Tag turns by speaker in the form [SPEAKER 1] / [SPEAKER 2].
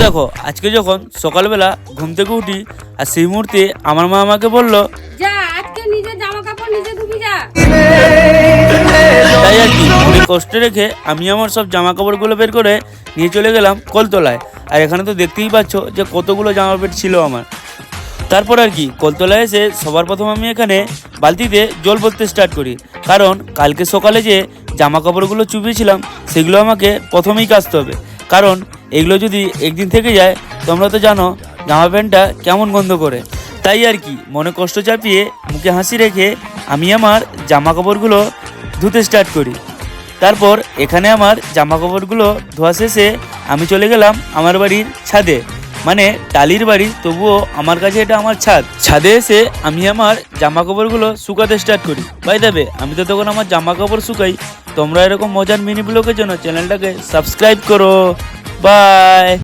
[SPEAKER 1] দেখো আজকে যখন সকালবেলা ঘুম থেকে উঠি আর সেই মুহূর্তে আমার মা আমাকে বলল
[SPEAKER 2] যা আজকে নিজের জামা কাপড় নিজে ধুবি যা।
[SPEAKER 1] তাই আর কি অনেক কষ্ট রেখে আমি আমার সব জামা কাপড়গুলো বের করে নিয়ে চলে গেলাম কলতলায়। আর এখানে তো দেখতেই পাচ্ছ যে কতগুলো জামা প্যান্ট ছিল আমার। তারপর আর কি কলতলায় এসে সবার প্রথম আমি এখানে বালতিতে জল ভরতে স্টার্ট করি, কারণ কালকে সকালে যে জামা কাপড়গুলো চুপিয়েছিলাম সেগুলো আমাকে প্রথমেই কাচতে হবে, কারণ এগুলো যদি একদিন থেকে যায় তোমরা তো জানো জামা প্যান্টটা কেমন গন্ধ করে। তাই আর কি মনে কষ্ট চাপিয়ে মুখে হাসি রেখে আমি আমার জামা কাপড়গুলো ধুতে স্টার্ট করি। তারপর এখানে আমার জামা কাপড়গুলো ধোয়া শেষে আমি চলে গেলাম আমার বাড়ির ছাদে, মানে টালির বাড়ি তবুও আমার কাছে এটা আমার ছাদ। ছাদে এসে আমি আমার জামা কাপড়গুলো শুকাতে স্টার্ট করি। বাই দেবে আমি তো তখন আমার জামা কাপড় শুকাই। তোমরা এরকম মজার মিনি ব্লগের জন্য চ্যানেলটাকে সাবস্ক্রাইব করো। বাই।